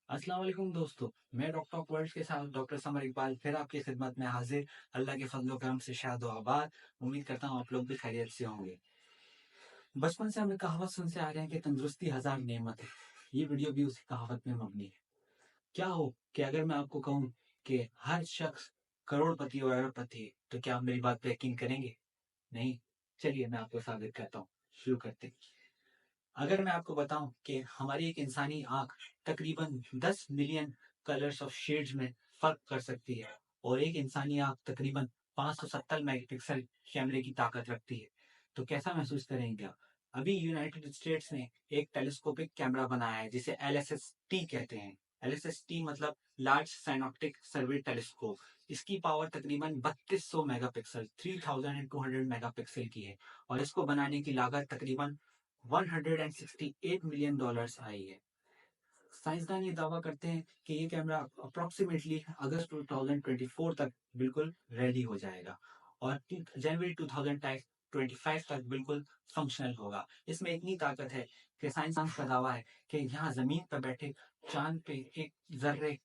अस्सलाम वालेकुम दोस्तों। मैं डॉक्टर ऑफ वर्ल्ड्स के साथ डॉक्टर समर इकबाल फिर आपकी खिदमत में हाजिर। अल्लाह के फजलो करम से शाद व आबाद। उम्मीद करता हूँ आप लोग भी खैरियत से होंगे। बचपन से हमें कहावत सुनते आ रहे हैं कि तंदुरुस्ती हजार नेमत है। ये वीडियो भी उसी कहावत में मबनी है। क्या हो कि अगर मैं आपको कहूँ कि हर शख्स करोड़पति और अरबपति है, तो क्या आप मेरी बात पे यकीन करेंगे? नहीं। चलिए मैं आपको साबित करता हूँ। शुरू करते हैं। अगर मैं आपको बताऊं कि हमारी एक इंसानी आंख तकरीबन 10 मिलियन कलर्स ऑफ शेड्स में फर्क कर सकती है और एक इंसानी आंख तकरीबन 570 मेगापिक्सल कैमरे की ताकत रखती है, तो कैसा महसूस करेंगे आप? अभी यूनाइटेड स्टेट्स ने एक टेलीस्कोपिक कैमरा बनाया है जिसे LSST कहते हैं। LSST मतलब लार्ज साइनॉप्टिक सर्वे टेलीस्कोप। इसकी पावर तकरीबन 3200 मेगापिक्सल 3200 मेगापिक्सल की है और इसको बनाने की लागत तकरीबन $168 मिलियन आई है। साइंसदान ये दावा करते हैं कि ये कैमरा अप्रोक्सीमेटली अगस्त 2024 तक बिल्कुल रेडी हो जाएगा और जनवरी 2025 तक बिल्कुल फंक्शनल होगा। इसमें इतनी ताकत है कि साइंसदान का दावा है कि यहाँ जमीन पर बैठे चांद पे एक जर्रे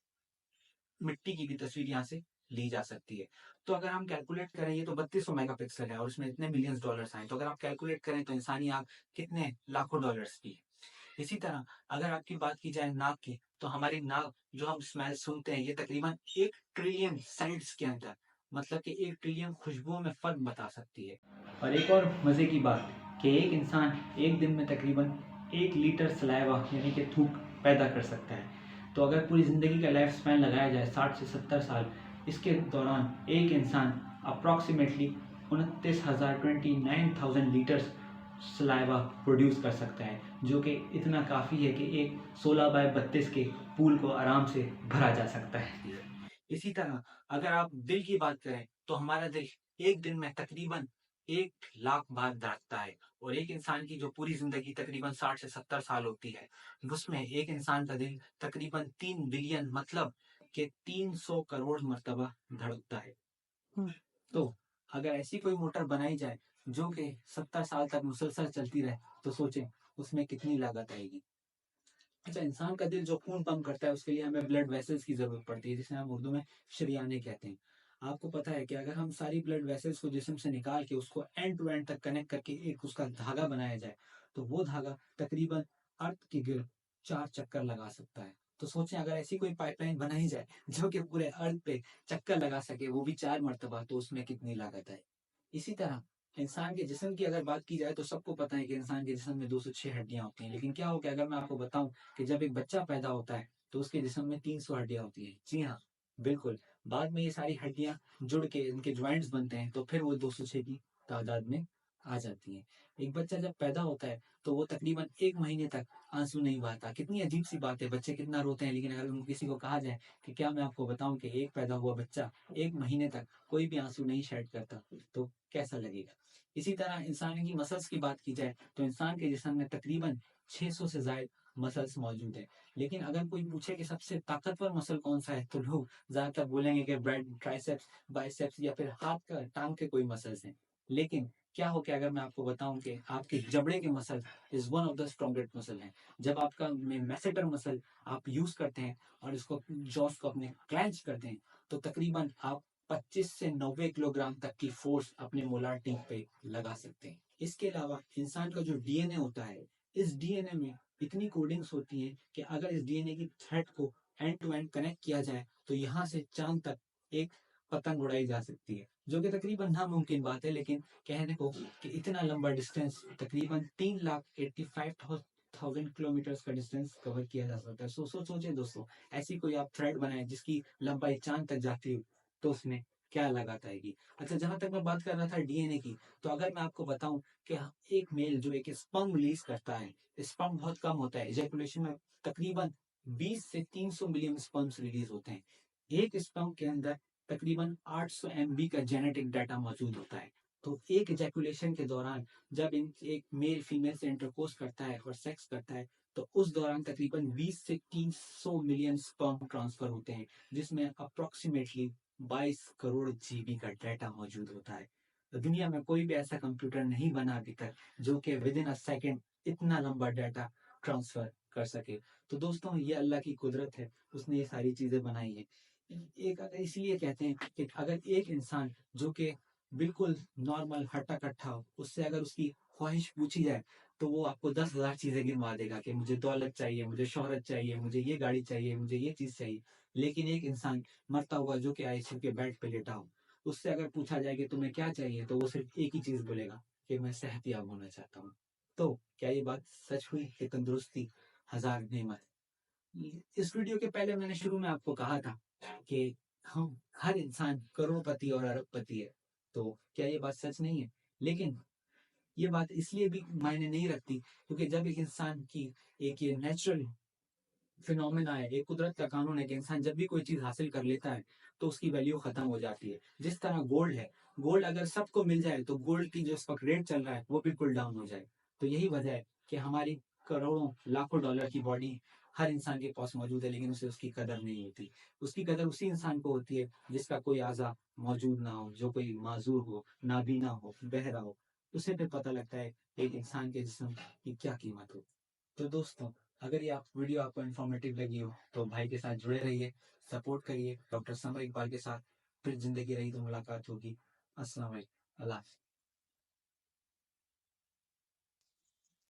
मिट्टी की भी तस्वीर यहाँ से ली जा सकती है। तो अगर हम कैलकुलेट करें, ये तो 3200 मेगापिक्सल है और उसमें इतने मिलियंस डॉलर्स आए, तो अगर आप कैलकुलेट करें तो इंसानी आंख कितने लाखों डॉलर्स की है। इसी तरह अगर आपकी बात की जाए नाक की, तो हमारी नाक जो हम स्मेल सूंघते हैं ये तकरीबन 1 ट्रिलियन सेंट्स के अंदर, मतलब कि 1 ट्रिलियन खुशबुओं में फर्क बता सकती है। और एक और मजे की बात कि एक इंसान एक दिन में तकरीबन 1 लीटर सलाइवा यानी कि थूक पैदा कर सकता है। तो अगर पूरी ज़िंदगी का लाइफ स्पैन लगाया जाए 60 से 70 साल, इसके दौरान एक इंसान अप्रॉक्सीमेटली 29,000 लीटर्स सलाइवा प्रोड्यूस कर सकता है, जो कि इतना काफ़ी है कि एक 16 बाय 32 के पूल को आराम से भरा जा सकता है। इसी तरह अगर आप दिल की बात करें तो हमारा दिल एक दिन में तकरीबन 1 लाख बार धड़कता है और एक इंसान की जो पूरी जिंदगी तकरीबन 60 से 70 साल होती है, उसमें एक इंसान का दिल तकरीबन 3 बिलियन मतलब कि 300 करोड़ मरतबा धड़कता है। तो अगर ऐसी कोई मोटर बनाई जाए जो कि 70 साल तक मुसलसल चलती रहे, तो सोचें उसमें कितनी लागत आएगी। अच्छा, इंसान का दिल जो खून पंप करता है उसके लिए हमें ब्लड वेसल्स की जरूरत पड़ती है, जिसे हम उर्दू में शरियाने कहते हैं। आपको पता है कि अगर हम सारी ब्लड वेसल्स को जिस्म से निकाल के उसको एंड टू एंड तक कनेक्ट करके एक उसका धागा बनाया जाए, तो वो धागा तकरीबन अर्थ के गिर्द 4 चक्कर लगा सकता है। तो सोचें अगर ऐसी कोई पाइपलाइन बनाई जाए जो कि पूरे अर्थ पे चक्कर लगा सके, वो भी 4 मरतबा, तो उसमें कितनी लागत है। इसी तरह इंसान के जिस्म की अगर बात की जाए तो सबको पता है कि इंसान के जिस्म में 206 हड्डियां होती हैं, लेकिन क्या हो, कि अगर मैं आपको बताऊं कि जब एक बच्चा पैदा होता है तो उसके जिस्म में 300 हड्डियां होती हैं। जी हाँ, बिल्कुल। बाद में ये सारी हड्डियां जुड़ के इनके ज्वाइंट्स बनते हैं, तो फिर वो 206 की तादाद में आ जाती हैं। एक बच्चा जब पैदा होता है तो वो तकरीबन 1 महीने तक आंसू नहीं बहाता। कितनी अजीब सी बात है, बच्चे कितना रोते हैं, लेकिन अगर उनको किसी को कहा जाए कि क्या मैं आपको बताऊं कि एक पैदा हुआ बच्चा 1 महीने तक कोई भी आंसू नहीं शेड करता, तो कैसा लगेगा। इसी तरह इंसान की मसल्स की बात की जाए तो इंसान के जिस्म में तकरीबन 600 से ज्यादा मसल्स मौजूद है। लेकिन अगर कोई पूछे कि सबसे ताकतवर मसल कौन सा है, तो लोग ज्यादातर बोलेंगे कि ब्रेड ट्राइसेप्स बाइसेप्स या फिर हाथ का टांग के कोई मसल्स हैं। लेकिन क्या हो कि अगर मैं आपको बताऊं कि आपके जबड़े के muscle is one of the strongest muscle हैं। जब आपका मैसेटर मसल आप यूज करते हैं और इसको जॉस को अपने क्लेंच करते हैं, तो तकरीबन आप 25 से 90 किलोग्राम तक की फोर्स अपने मोलार टिप पे लगा सकते हैं। इसके अलावा इंसान का जो डीएनए होता है, इस डीएनए में इतनी कोडिंग्स होती हैं कि अगर इस डीएनए की थ्रेड को एंड टू एंड कनेक्ट किया जाए तो यहाँ से चांद तक एक पतंग उड़ाई जा सकती है, जो कि तकरीबन नामुमकिन बात है। लेकिन कहने को कि इतना लंबा डिस्टेंस तकरीबन 3,85,000 किलोमीटर का डिस्टेंस कवर किया जा सकता है। सोचे दोस्तों, ऐसी कोई आप थ्रेड बनाए जिसकी लंबाई चांद तक जाती हो, तो उसमें क्या लागत आएगी। अच्छा, जहां तक मैं बात कर रहा था डीएनए की, तो अगर मैं आपको बताऊं कि एक मेल जो एक स्पर्म रिलीज करता है, स्पर्म बहुत कम होता है, इजैकुलेशन में तकरीबन 20 से 300 मिलियन स्पर्म्स रिलीज होते हैं। एक स्पर्म के अंदर तकरीबन 800 MB का जेनेटिक डाटा मौजूद होता है। तो एक इजैकुलेशन के दौरान जब एक मेल फीमेल से इंटरकोर्स करता है और सेक्स करता है, तो उस दौरान तकरीबन 20 से 300 मिलियन स्पर्म ट्रांसफर होते हैं, जिसमें अप्रोक्सीमेटली 22 करोड़ GB का डाटा मौजूद होता है। तो दुनिया में कोई भी ऐसा कंप्यूटर नहीं बना अभी तक जो कि विद इन अ सेकेंड इतना लंबा डाटा ट्रांसफर कर सके। तो दोस्तों ये अल्लाह की कुदरत है, उसने ये सारी चीज़ें बनाई हैं। एक अगर इसलिए कहते हैं कि अगर एक इंसान जो कि बिल्कुल नॉर्मल हट्टा-कट्टा हो, उससे अगर उसकी ख्वाहिश पूछी जाए, तो वो आपको 10,000 चीज़ें गिनवा देगा कि मुझे दौलत चाहिए, मुझे शोहरत चाहिए, मुझे ये गाड़ी चाहिए, मुझे ये चीज़ चाहिए। लेकिन एक इंसान मरता हुआ जो कि आईसीयू के बेड पे लेटा हो, उससे अगर पूछा जाए कि तुम्हें क्या चाहिए? तो वो सिर्फ़ एक ही चीज़ बोलेगा कि मैं सेहतयाब होना चाहता हूँ। तो क्या ये बात सच हुई कि तंदुरुस्ती हज़ार नेमत? इस वीडियो के पहले मैंने शुरू में आपको कहा था कि हम हर इंसान करोड़पति और अरबपति है। तो क्या ये बात सच नहीं है? लेकिन ये बात इसलिए भी मायने नहीं रखती क्योंकि जब एक इंसान की एक ये नेचुरल फिनोमेना है, एक कुदरत का कानून है कि इंसान जब भी कोई चीज़ हासिल कर लेता है, तो उसकी वैल्यू खत्म हो जाती है। जिस तरह गोल्ड है, गोल्ड अगर सबको मिल जाए तो गोल्ड की जो इस वक़्त रेट चल रहा है, वो बिल्कुल डाउन हो जाए। तो यही वजह है कि हमारी करोड़ों, लाखों डॉलर की बॉडी हर इंसान के पास मौजूद है, लेकिन उसे उसकी कदर नहीं होती। उसकी कदर उसी इंसान को होती है जिसका कोई अज़ा मौजूद ना हो, जो कोई माज़ूर हो, नाबीना हो, बहरा हो। उसे फिर पता लगता है एक इंसान के जिस्म की क्या कीमत हो। तो दोस्तों, अगर ये आप वीडियो आपको इन्फॉर्मेटिव लगी हो तो भाई के साथ जुड़े रहिए, सपोर्ट करिए डॉक्टर समर इकबाल के साथ। फिर ज़िंदगी रही तो मुलाकात होगी। अस्सलाम वालेकुम। अल्लाह हाफ़िज़।